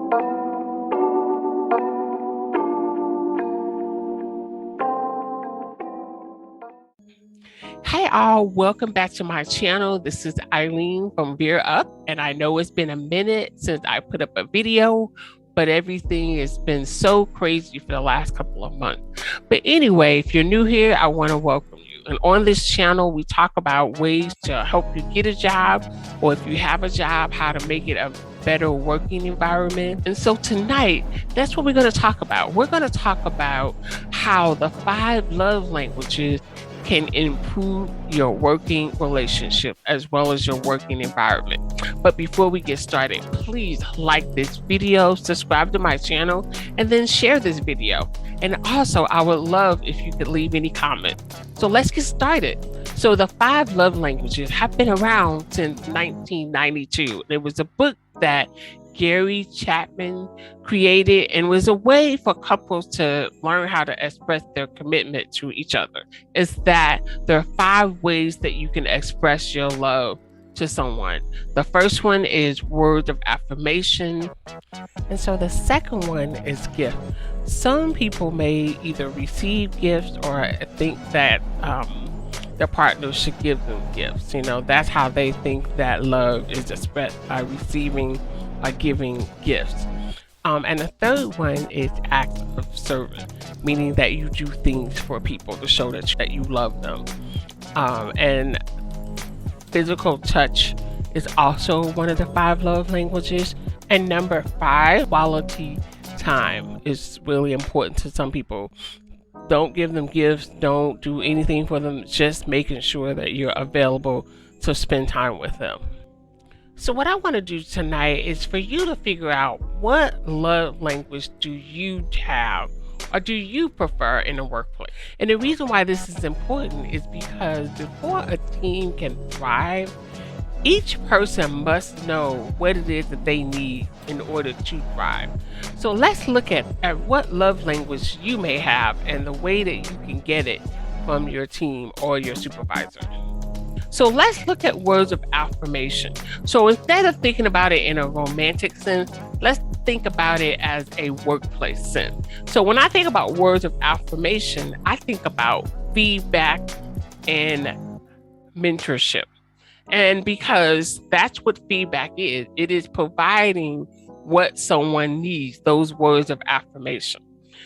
Hey all, welcome back to my channel. This is Eileen from Beer Up, and I know it's been a minute since I put up a video, but everything has been so crazy for the last couple of months. But anyway, if you're new here, I want to welcome you. And on this channel, we talk about ways to help you get a job, or if you have a job, how to make it a better working environment. And so tonight, that's what we're going to talk about. We're going to talk about how the 5 love languages can improve your working relationship as well as your working environment. But before we get started, please like this video, subscribe to my channel, and then share this video. And also, I would love if you could leave any comments. So let's get started. So the 5 love languages have been around since 1992. There was a book that Gary Chapman created and was a way for couples to learn how to express their commitment to each other. Is that there are 5 ways that you can express your love to someone. The first one is words of affirmation. And so the second one is gift. Some people may either receive gifts or think that their partner should give them gifts. You know, that's how they think that love is expressed, by receiving or giving gifts. And the third one is acts of service, meaning that you do things for people to show that you love them. And physical touch is also one of the 5 love languages. And number 5, quality time is really important to some people. Don't give them gifts, don't do anything for them, just making sure that you're available to spend time with them. So what I want to do tonight is for you to figure out, what love language do you have or do you prefer in the workplace? And the reason why this is important is because before a team can thrive, each person must know what it is that they need in order to thrive. So let's look at what love language you may have and the way that you can get it from your team or your supervisor. So let's look at words of affirmation. So instead of thinking about it in a romantic sense, let's think about it as a workplace sense. So when I think about words of affirmation, I think about feedback and mentorship. And because that's what feedback is, it is providing what someone needs, those words of affirmation.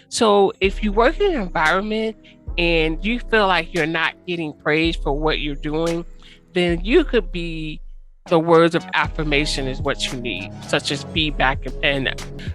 So if you work in an environment and you feel like you're not getting praise for what you're doing, then you could be the words of affirmation is what you need, such as feedback and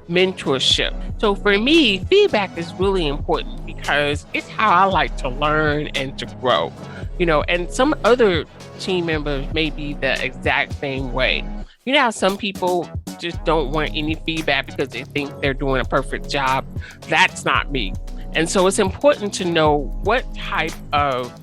mentorship. So for me, feedback is really important because it's how I like to learn and to grow, you know, and some other team members may be the exact same way. You know how some people just don't want any feedback because they think they're doing a perfect job? That's not me. And so it's important to know what type of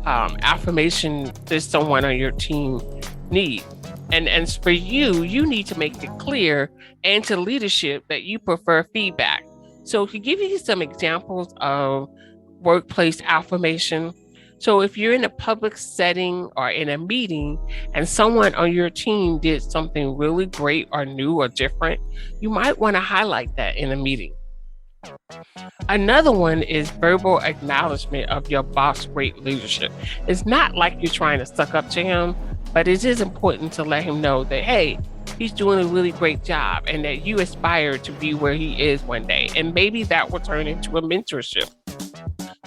affirmation does someone on your team need. And for you, you need to make it clear and to leadership that you prefer feedback. So to give you some examples of workplace affirmation, so if you're in a public setting or in a meeting and someone on your team did something really great or new or different, you might want to highlight that in a meeting. Another one is verbal acknowledgement of your boss' great leadership. It's not like you're trying to suck up to him, but it is important to let him know that, hey, he's doing a really great job and that you aspire to be where he is one day. And maybe that will turn into a mentorship.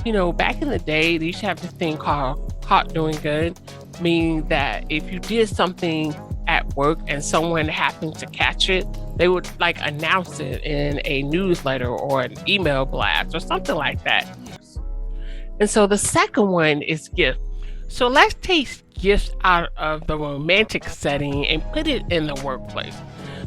You know, back in the day, they used to have this thing called caught doing good, meaning that if you did something at work and someone happened to catch it, they would like announce it in a newsletter or an email blast or something like that. And so the second one is gift. So let's take gifts out of the romantic setting and put it in the workplace.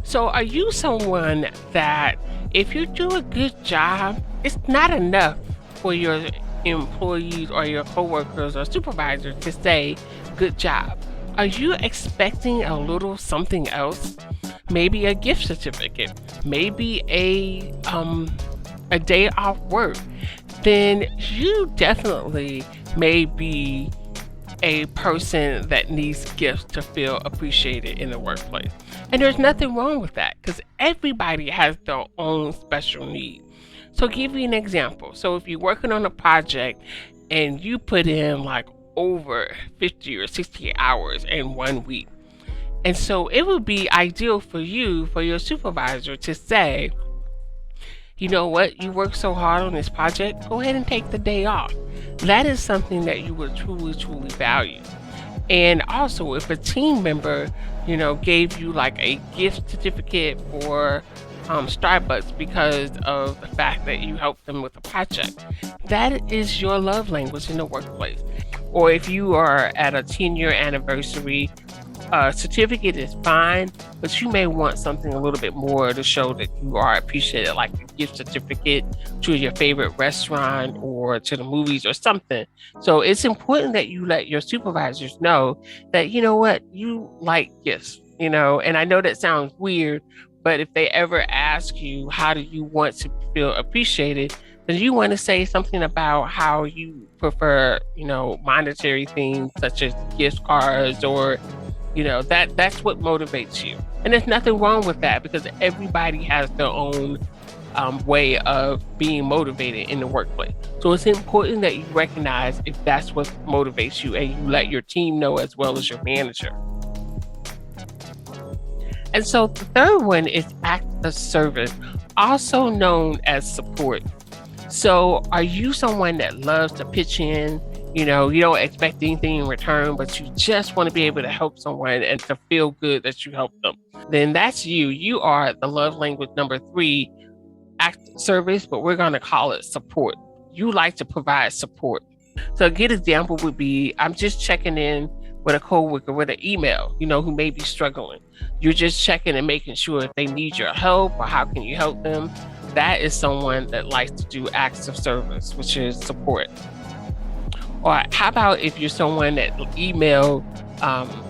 So are you someone that if you do a good job, it's not enough for your employees or your coworkers or supervisors to say, good job? Are you expecting a little something else? Maybe a gift certificate, maybe a day off work? Then you definitely may be a person that needs gifts to feel appreciated in the workplace. And there's nothing wrong with that because everybody has their own special need. So, give you an example. So, if you're working on a project and you put in like over 50 or 60 hours in 1 week, and so it would be ideal for you, for your supervisor to say, you know what, you work so hard on this project, go ahead and take the day off. That is something that you would truly, truly value. And also, if a team member, gave you like a gift certificate for Starbucks because of the fact that you helped them with a project, that is your love language in the workplace. Or if you are at a 10-year anniversary, a certificate is fine, but you may want something a little bit more to show that you are appreciated, like a gift certificate to your favorite restaurant or to the movies or something. So it's important that you let your supervisors know that, you know what, you like gifts, and I know that sounds weird, but if they ever ask you, how do you want to feel appreciated? Then you want to say something about how you prefer, monetary things such as gift cards or that's what motivates you. And there's nothing wrong with that because everybody has their own way of being motivated in the workplace. So it's important that you recognize if that's what motivates you and you let your team know as well as your manager. And so the third one is act of service, also known as support. So are you someone that loves to pitch in? You don't expect anything in return, but you just want to be able to help someone and to feel good that you helped them. Then that's you. You are the love language number 3, act of service, but we're going to call it support. You like to provide support. So a good example would be, I'm just checking in with a coworker with an email, who may be struggling. You're just checking and making sure if they need your help or how can you help them. That is someone that likes to do acts of service, which is support. Or how about if you're someone that email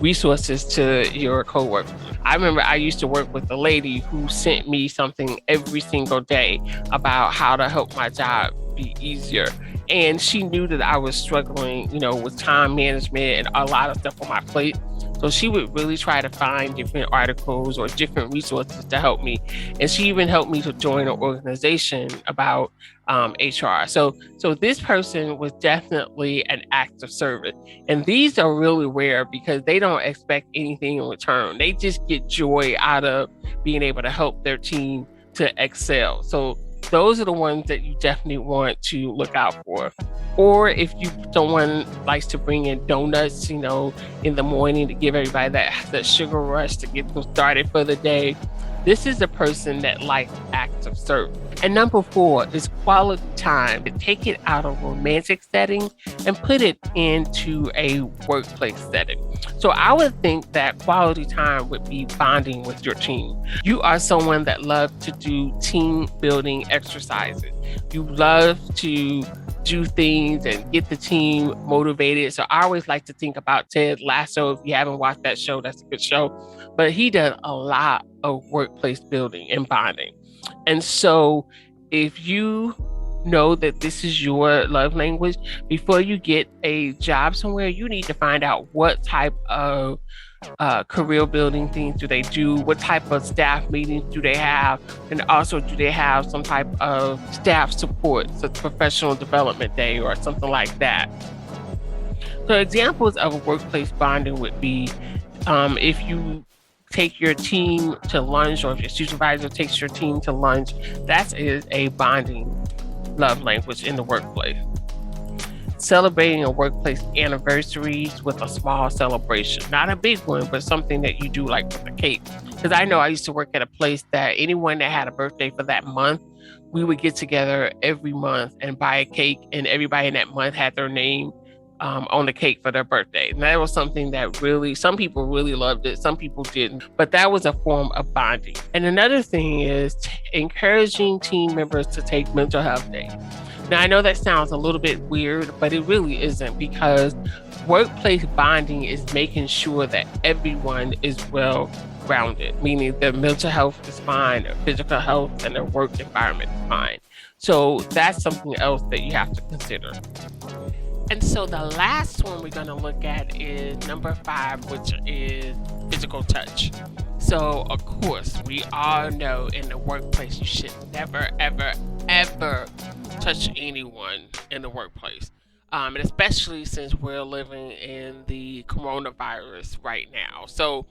resources to your coworker? I remember I used to work with a lady who sent me something every single day about how to help my job be easier. And she knew that I was struggling, with time management and a lot of stuff on my plate. So she would really try to find different articles or different resources to help me. And she even helped me to join an organization about HR. So this person was definitely an act of service. And these are really rare because they don't expect anything in return. They just get joy out of being able to help their team to excel. So those are the ones that you definitely want to look out for. Or if someone likes to bring in donuts, in the morning to give everybody that sugar rush to get them started for the day. This is a person that likes acts of service. And number 4 is quality time. To take it out of a romantic setting and put it into a workplace setting. So I would think that quality time would be bonding with your team. You are someone that loves to do team building exercises. You love to do things and get the team motivated. So I always like to think about Ted Lasso. If you haven't watched that show, that's a good show. But he does a lot of workplace building and bonding. And so if you know that this is your love language, before you get a job somewhere, you need to find out what type of career building things do they do, what type of staff meetings do they have, and also do they have some type of staff support, so professional development day or something like that. So examples of workplace bonding would be if you take your team to lunch, or if your supervisor takes your team to lunch, that is a bonding love language in the workplace. Celebrating a workplace anniversaries with a small celebration, not a big one, but something that you do like with a cake. Because I know I used to work at a place that anyone that had a birthday for that month, we would get together every month and buy a cake, and everybody in that month had their name on the cake for their birthday. And that was something that really, some people really loved it, some people didn't, but that was a form of bonding. And another thing is encouraging team members to take mental health days. Now, I know that sounds a little bit weird, but it really isn't, because workplace bonding is making sure that everyone is well-rounded, meaning their mental health is fine, their physical health, and their work environment is fine. So that's something else that you have to consider. And so the last one we're going to look at is number 5, which is physical touch. So, of course, we all know in the workplace you should never, ever, ever touch anyone in the workplace. And especially since we're living in the coronavirus right now. So,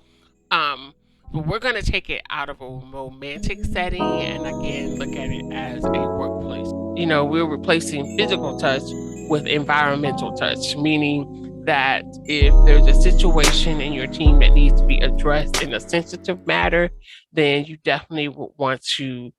um, but we're going to take it out of a romantic setting and again look at it as a workplace. We're replacing physical touch with environmental touch, meaning that if there's a situation in your team that needs to be addressed in a sensitive matter, then you definitely would want to,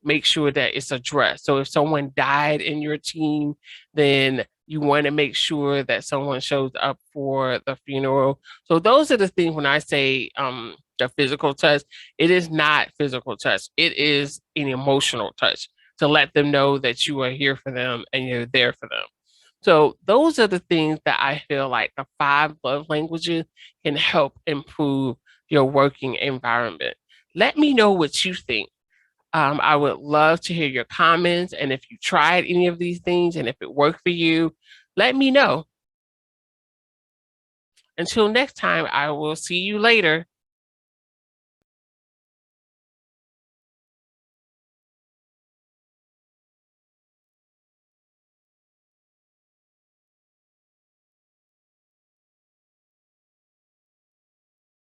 make sure that it's addressed. So if someone died in your team, then you want to make sure that someone shows up for the funeral. So those are the things when I say the physical touch, it is not physical touch. It is an emotional touch to let them know that you are here for them and you're there for them. So those are the things that I feel like the 5 love languages can help improve your working environment. Let me know what you think. I would love to hear your comments. And if you tried any of these things and if it worked for you, let me know. Until next time, I will see you later.